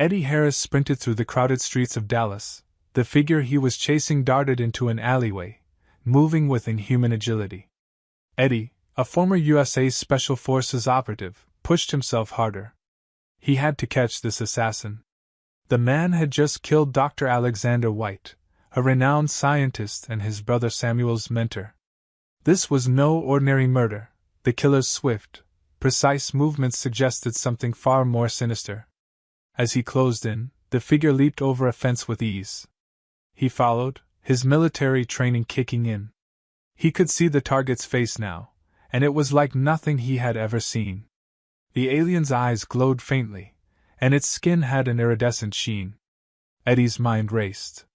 Eddie Harris sprinted through the crowded streets of Dallas. The figure he was chasing darted into an alleyway, moving with inhuman agility. Eddie, a former USA Special Forces operative, pushed himself harder. He had to catch this assassin. The man had just killed Dr. Alexander White, a renowned scientist and his brother Samuel's mentor. This was no ordinary murder. The killer's swift, precise movements suggested something far more sinister. As he closed in, the figure leaped over a fence with ease. He followed, his military training kicking in. He could see the target's face now, and it was like nothing he had ever seen. The alien's eyes glowed faintly, and its skin had an iridescent sheen. Eddie's mind raced.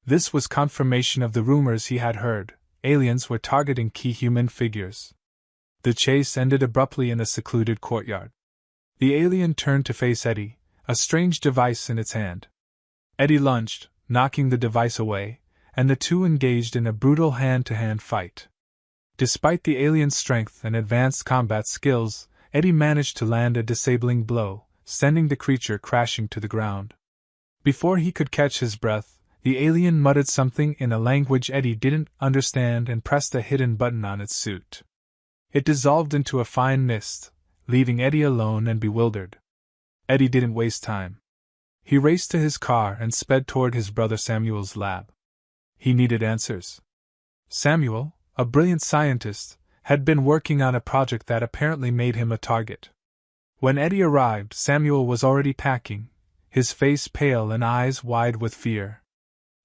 This was confirmation of the rumors he had heard. Aliens were targeting key human figures. The chase ended abruptly in a secluded courtyard. The alien turned to face Eddie, a strange device in its hand. Eddie lunged, knocking the device away, and the two engaged in a brutal hand-to-hand fight. Despite the alien's strength and advanced combat skills, Eddie managed to land a disabling blow, sending the creature crashing to the ground. Before he could catch his breath, the alien muttered something in a language Eddie didn't understand and pressed a hidden button on its suit. It dissolved into a fine mist, leaving Eddie alone and bewildered. Eddie didn't waste time. He raced to his car and sped toward his brother Samuel's lab. He needed answers. Samuel, a brilliant scientist, had been working on a project that apparently made him a target. When Eddie arrived, Samuel was already packing, his face pale and eyes wide with fear.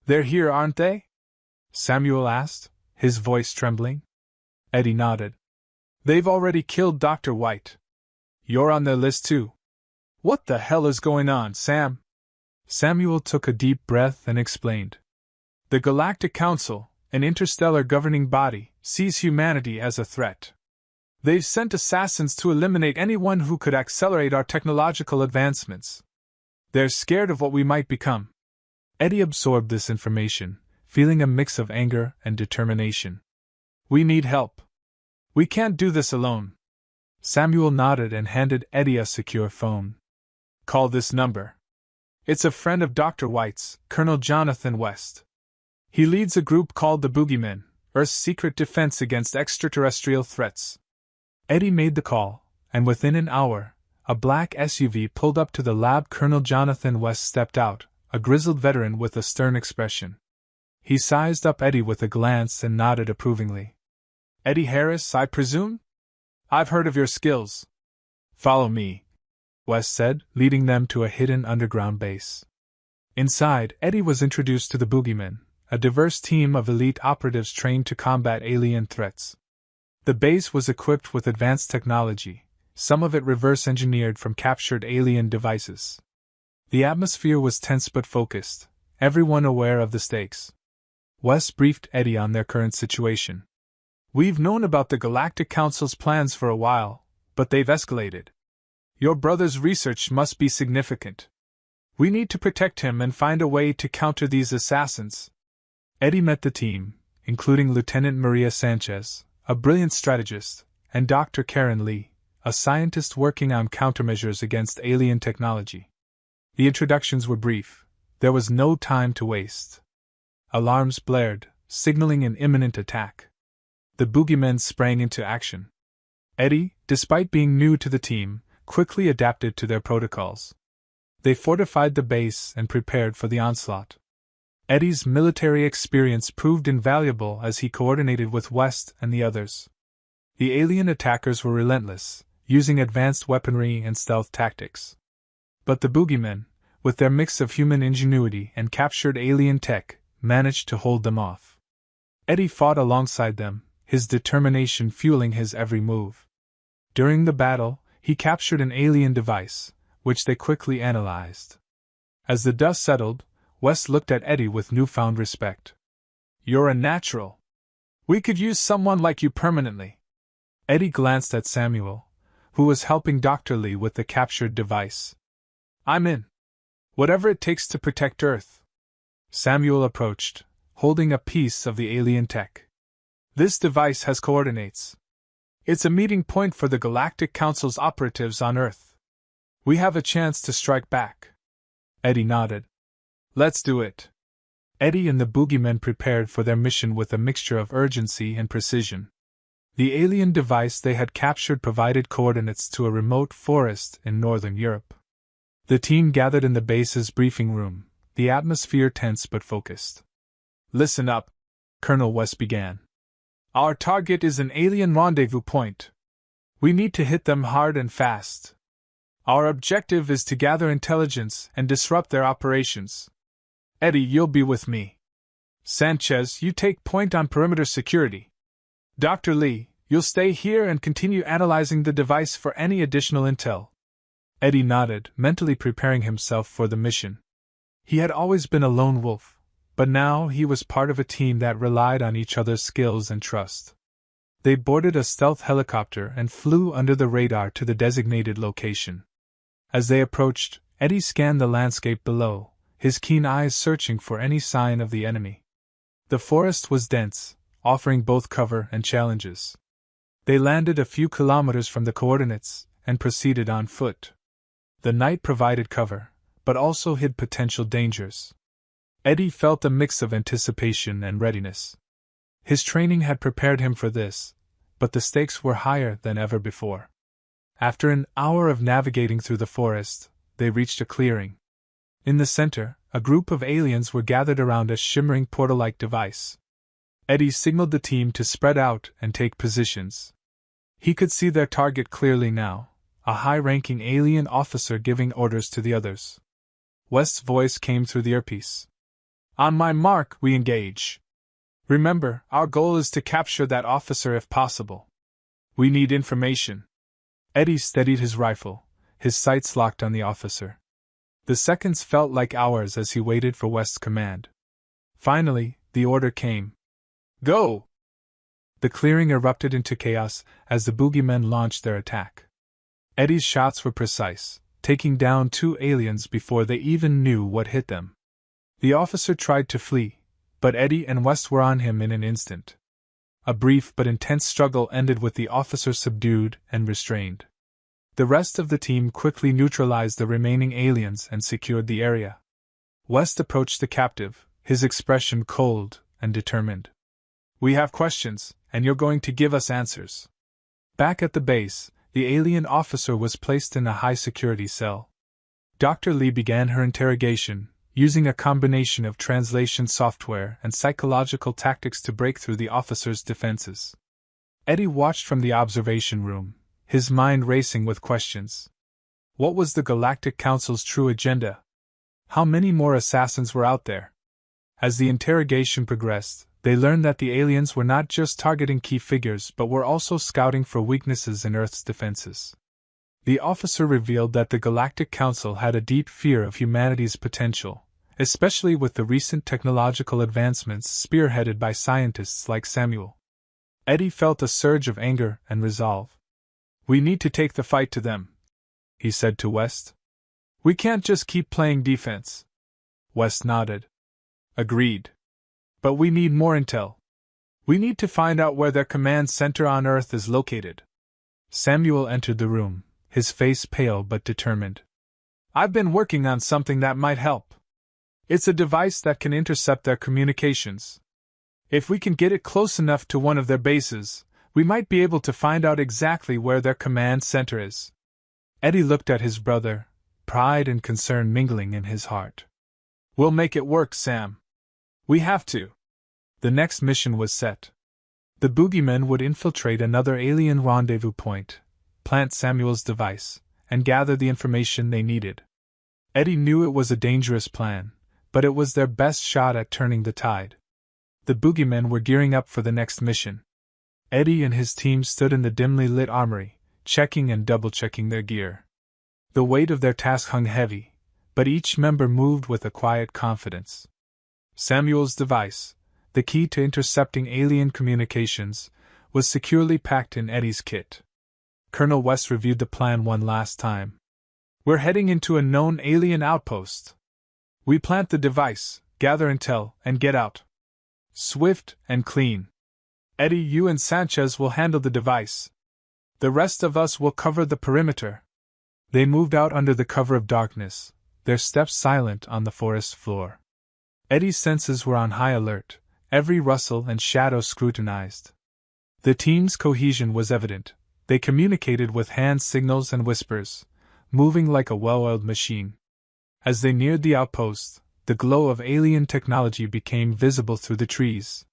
"They're here, aren't they?" Samuel asked, his voice trembling. Eddie nodded. "They've already killed Dr. White. You're on their list too." "What the hell is going on, Sam?" Samuel took a deep breath and explained. "The Galactic Council, an interstellar governing body, sees humanity as a threat. They've sent assassins to eliminate anyone who could accelerate our technological advancements. They're scared of what we might become." Eddie absorbed this information, feeling a mix of anger and determination. "We need help. We can't do this alone." Samuel nodded and handed Eddie a secure phone. "Call this number. It's a friend of Dr. White's, Colonel Jonathan West. He leads a group called the Boogeymen, Earth's secret defense against extraterrestrial threats." Eddie made the call, and within an hour, a black SUV pulled up to the lab. Colonel Jonathan West stepped out, a grizzled veteran with a stern expression. He sized up Eddie with a glance and nodded approvingly. "Eddie Harris, I presume? I've heard of your skills." "Follow me," West said, leading them to a hidden underground base. Inside, Eddie was introduced to the Boogeymen, a diverse team of elite operatives trained to combat alien threats. The base was equipped with advanced technology, some of it reverse-engineered from captured alien devices. The atmosphere was tense but focused, everyone aware of the stakes. West briefed Eddie on their current situation. "We've known about the Galactic Council's plans for a while, but they've escalated. Your brother's research must be significant. We need to protect him and find a way to counter these assassins." Eddie met the team, including Lieutenant Maria Sanchez, a brilliant strategist, and Dr. Karen Lee, a scientist working on countermeasures against alien technology. The introductions were brief. There was no time to waste. Alarms blared, signaling an imminent attack. The Boogeymen sprang into action. Eddie, despite being new to the team, quickly adapted to their protocols. They fortified the base and prepared for the onslaught. Eddie's military experience proved invaluable as he coordinated with West and the others. The alien attackers were relentless, using advanced weaponry and stealth tactics. But the Boogeymen, with their mix of human ingenuity and captured alien tech, managed to hold them off. Eddie fought alongside them, his determination fueling his every move. During the battle, he captured an alien device, which they quickly analyzed. As the dust settled, West looked at Eddie with newfound respect. "You're a natural. We could use someone like you permanently." Eddie glanced at Samuel, who was helping Dr. Lee with the captured device. "I'm in. Whatever it takes to protect Earth." Samuel approached, holding a piece of the alien tech. "This device has coordinates. It's a meeting point for the Galactic Council's operatives on Earth. We have a chance to strike back." Eddie nodded. Let's do it. Eddie and the Boogeymen prepared for their mission with a mixture of urgency and precision. The alien device they had captured provided coordinates to a remote forest in northern Europe. The team gathered in the base's briefing room, the atmosphere tense but focused. Listen up, Colonel West began. Our target is an alien rendezvous point. We need to hit them hard and fast. Our objective is to gather intelligence and disrupt their operations. Eddie, you'll be with me. Sanchez, you take point on perimeter security. Dr. Lee, you'll stay here and continue analyzing the device for any additional intel. Eddie nodded, mentally preparing himself for the mission. He had always been a lone wolf, but now he was part of a team that relied on each other's skills and trust. They boarded a stealth helicopter and flew under the radar to the designated location. As they approached, Eddie scanned the landscape below, his keen eyes searching for any sign of the enemy. The forest was dense, offering both cover and challenges. They landed a few kilometers from the coordinates and proceeded on foot. The night provided cover, but also hid potential dangers. Eddie felt a mix of anticipation and readiness. His training had prepared him for this, but the stakes were higher than ever before. After an hour of navigating through the forest, they reached a clearing. In the center, a group of aliens were gathered around a shimmering portal-like device. Eddie signaled the team to spread out and take positions. He could see their target clearly now, a high-ranking alien officer giving orders to the others. West's voice came through the earpiece. On my mark, we engage. Remember, our goal is to capture that officer if possible. We need information. Eddie steadied his rifle, his sights locked on the officer. The seconds felt like hours as he waited for West's command. Finally, the order came. Go! The clearing erupted into chaos as the Boogeymen launched their attack. Eddie's shots were precise, taking down 2 aliens before they even knew what hit them. The officer tried to flee, but Eddie and West were on him in an instant. A brief but intense struggle ended with the officer subdued and restrained. The rest of the team quickly neutralized the remaining aliens and secured the area. West approached the captive, his expression cold and determined. We have questions, and you're going to give us answers. Back at the base, the alien officer was placed in a high-security cell. Dr. Lee began her interrogation, using a combination of translation software and psychological tactics to break through the officer's defenses. Eddie watched from the observation room, his mind racing with questions. What was the Galactic Council's true agenda? How many more assassins were out there? As the interrogation progressed, they learned that the aliens were not just targeting key figures but were also scouting for weaknesses in Earth's defenses. The officer revealed that the Galactic Council had a deep fear of humanity's potential, especially with the recent technological advancements spearheaded by scientists like Samuel. Eddie felt a surge of anger and resolve. We need to take the fight to them, he said to West. We can't just keep playing defense. West nodded. Agreed. But we need more intel. We need to find out where their command center on Earth is located. Samuel entered the room, his face pale but determined. I've been working on something that might help. It's a device that can intercept their communications. If we can get it close enough to one of their bases, we might be able to find out exactly where their command center is. Eddie looked at his brother, pride and concern mingling in his heart. We'll make it work, Sam. We have to. The next mission was set. The Boogeymen would infiltrate another alien rendezvous point, plant Samuel's device, and gather the information they needed. Eddie knew it was a dangerous plan, but it was their best shot at turning the tide. The Boogeymen were gearing up for the next mission. Eddie and his team stood in the dimly lit armory, checking and double-checking their gear. The weight of their task hung heavy, but each member moved with a quiet confidence. Samuel's device, the key to intercepting alien communications, was securely packed in Eddie's kit. Colonel West reviewed the plan one last time. We're heading into a known alien outpost. We plant the device, gather intel, and get out. Swift and clean. Eddie, you and Sanchez will handle the device. The rest of us will cover the perimeter. They moved out under the cover of darkness, their steps silent on the forest floor. Eddie's senses were on high alert, every rustle and shadow scrutinized. The team's cohesion was evident. They communicated with hand signals and whispers, moving like a well-oiled machine. As they neared the outpost, the glow of alien technology became visible through the trees.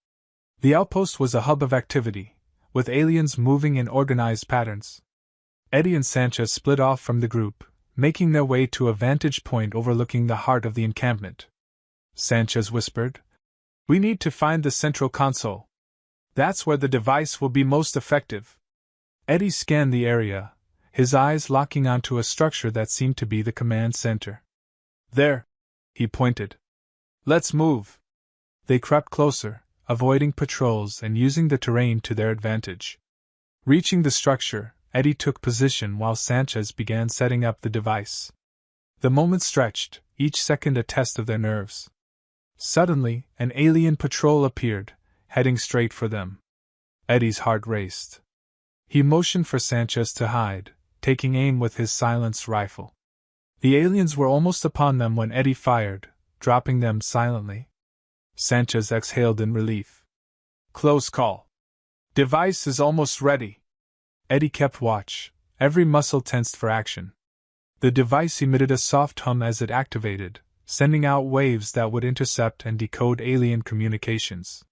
The outpost was a hub of activity, with aliens moving in organized patterns. Eddie and Sanchez split off from the group, making their way to a vantage point overlooking the heart of the encampment. Sanchez whispered, "We need to find the central console. That's where the device will be most effective." Eddie scanned the area, his eyes locking onto a structure that seemed to be the command center. "There," he pointed. "Let's move." They crept closer, avoiding patrols and using the terrain to their advantage. Reaching the structure, Eddie took position while Sanchez began setting up the device. The moments stretched, each second a test of their nerves. Suddenly, an alien patrol appeared, heading straight for them. Eddie's heart raced. He motioned for Sanchez to hide, taking aim with his silenced rifle. The aliens were almost upon them when Eddie fired, dropping them silently. Sanchez exhaled in relief. "Close call. Device is almost ready." Eddie kept watch, every muscle tensed for action. The device emitted a soft hum as it activated, sending out waves that would intercept and decode alien communications.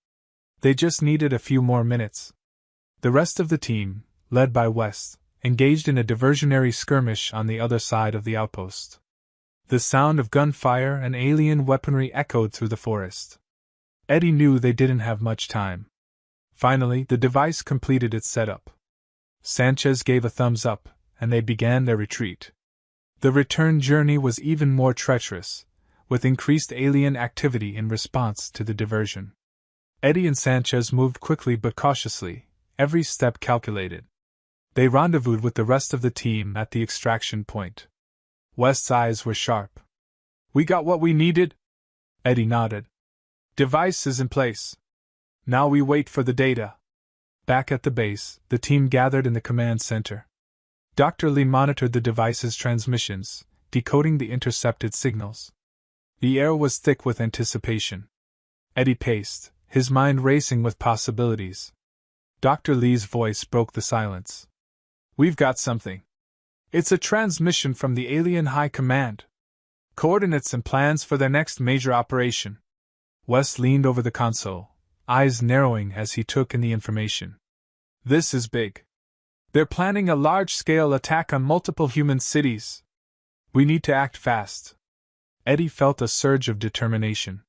They just needed a few more minutes. The rest of the team, led by West, engaged in a diversionary skirmish on the other side of the outpost. The sound of gunfire and alien weaponry echoed through the forest. Eddie knew they didn't have much time. Finally, the device completed its setup. Sanchez gave a thumbs up, and they began their retreat. The return journey was even more treacherous, with increased alien activity in response to the diversion. Eddie and Sanchez moved quickly but cautiously, every step calculated. They rendezvoused with the rest of the team at the extraction point. West's eyes were sharp. "We got what we needed?" Eddie nodded. "Device is in place. Now we wait for the data." Back at the base, the team gathered in the command center. Dr. Lee monitored the device's transmissions, decoding the intercepted signals. The air was thick with anticipation. Eddie paced, his mind racing with possibilities. Dr. Lee's voice broke the silence. "We've got something. It's a transmission from the alien high command. Coordinates and plans for their next major operation." West leaned over the console, eyes narrowing as he took in the information. "This is big. They're planning a large-scale attack on multiple human cities. We need to act fast." Eddie felt a surge of determination.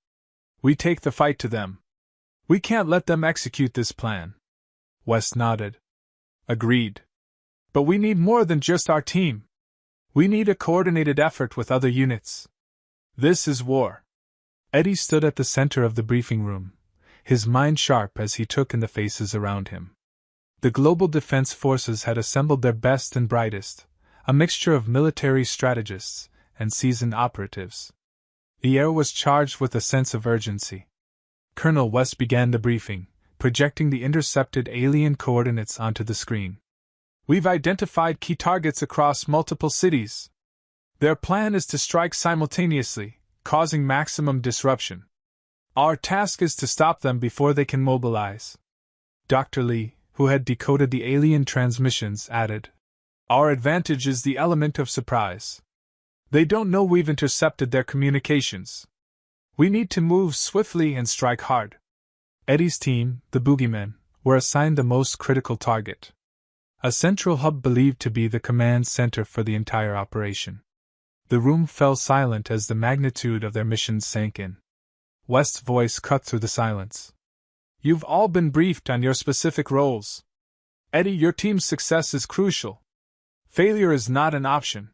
"We take the fight to them. We can't let them execute this plan." West nodded. "Agreed. But we need more than just our team. We need a coordinated effort with other units. This is war." Eddie stood at the center of the briefing room, his mind sharp as he took in the faces around him. The global defense forces had assembled their best and brightest, a mixture of military strategists and seasoned operatives. The air was charged with a sense of urgency. Colonel West began the briefing, projecting the intercepted alien coordinates onto the screen. "We've identified key targets across multiple cities. Their plan is to strike simultaneously, causing maximum disruption. Our task is to stop them before they can mobilize." Dr. Lee, who had decoded the alien transmissions, added, "Our advantage is the element of surprise. They don't know we've intercepted their communications. We need to move swiftly and strike hard." Eddie's team, the Boogeymen, were assigned the most critical target. A central hub believed to be the command center for the entire operation. The room fell silent as the magnitude of their mission sank in. West's voice cut through the silence. "You've all been briefed on your specific roles. Eddie, your team's success is crucial. Failure is not an option."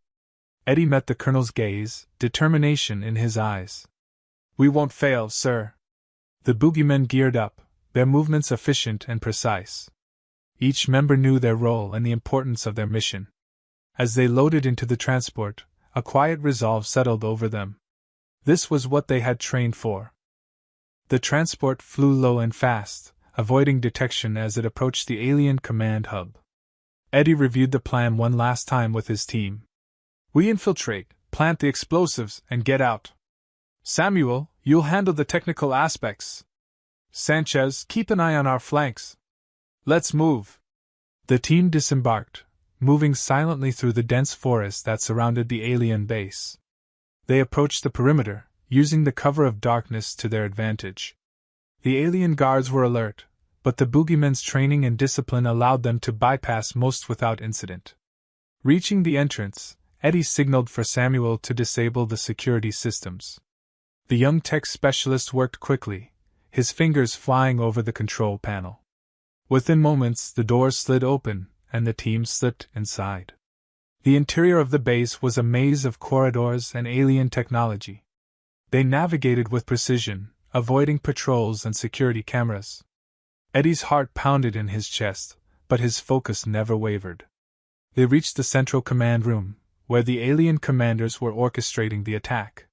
Eddie met the colonel's gaze, determination in his eyes. "We won't fail, sir." The Boogeymen geared up, their movements efficient and precise. Each member knew their role and the importance of their mission. As they loaded into the transport, a quiet resolve settled over them. This was what they had trained for. The transport flew low and fast, avoiding detection as it approached the alien command hub. Eddie reviewed the plan one last time with his team. "We infiltrate, plant the explosives, and get out. Samuel, you'll handle the technical aspects. Sanchez, keep an eye on our flanks. Let's move. The team disembarked, moving silently through the dense forest that surrounded the alien base. They approached the perimeter, using the cover of darkness to their advantage. The alien guards were alert, but the Boogeymen's training and discipline allowed them to bypass most without incident. Reaching the entrance, Eddie signaled for Samuel to disable the security systems. The young tech specialist worked quickly, his fingers flying over the control panel. Within moments, the doors slid open, and the team slipped inside. The interior of the base was a maze of corridors and alien technology. They navigated with precision, avoiding patrols and security cameras. Eddie's heart pounded in his chest, but his focus never wavered. They reached the central command room, where the alien commanders were orchestrating the attack.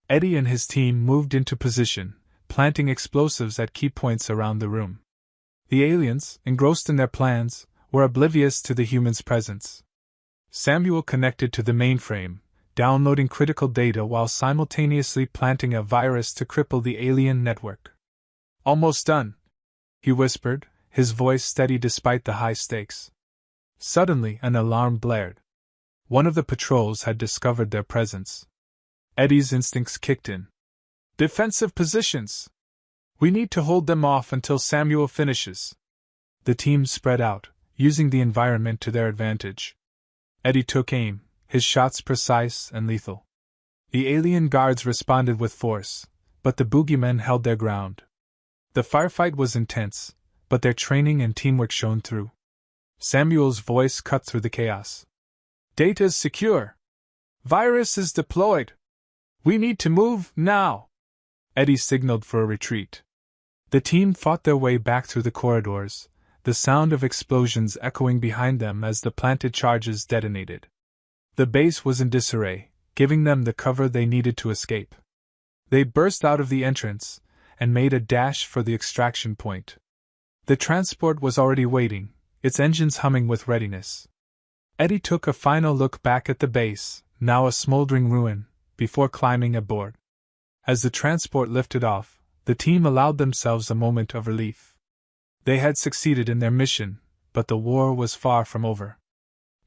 Eddie and his team moved into position, planting explosives at key points around the room. The aliens, engrossed in their plans, were oblivious to the humans' presence. Samuel connected to the mainframe, downloading critical data while simultaneously planting a virus to cripple the alien network. Almost done, he whispered, his voice steady despite the high stakes. Suddenly, an alarm blared. One of the patrols had discovered their presence. Eddie's instincts kicked in. Defensive positions! We need to hold them off until Samuel finishes. The team spread out, using the environment to their advantage. Eddie took aim, his shots precise and lethal. The alien guards responded with force, but the Boogeymen held their ground. The firefight was intense, but their training and teamwork shone through. Samuel's voice cut through the chaos. Data is secure. Virus is deployed. We need to move now. Eddie signaled for a retreat. The team fought their way back through the corridors, the sound of explosions echoing behind them as the planted charges detonated. The base was in disarray, giving them the cover they needed to escape. They burst out of the entrance and made a dash for the extraction point. The transport was already waiting, its engines humming with readiness. Eddie took a final look back at the base, now a smoldering ruin, before climbing aboard. As the transport lifted off, the team allowed themselves a moment of relief. They had succeeded in their mission, but the war was far from over.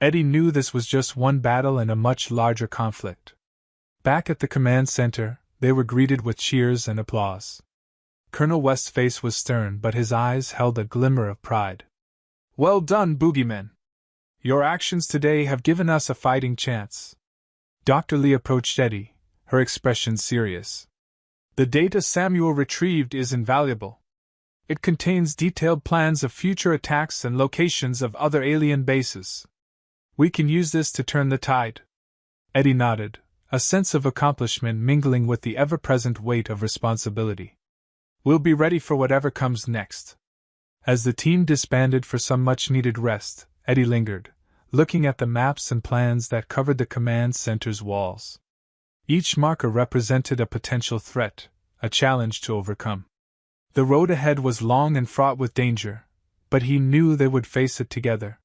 Eddie knew this was just one battle in a much larger conflict. Back at the command center, they were greeted with cheers and applause. Colonel West's face was stern, but his eyes held a glimmer of pride. Well done, Boogeymen! Your actions today have given us a fighting chance. Dr. Lee approached Eddie, her expression serious. The data Samuel retrieved is invaluable. It contains detailed plans of future attacks and locations of other alien bases. We can use this to turn the tide. Eddie nodded, a sense of accomplishment mingling with the ever-present weight of responsibility. We'll be ready for whatever comes next. As the team disbanded for some much-needed rest, Eddie lingered, looking at the maps and plans that covered the command center's walls. Each marker represented a potential threat, a challenge to overcome. The road ahead was long and fraught with danger, but he knew they would face it together.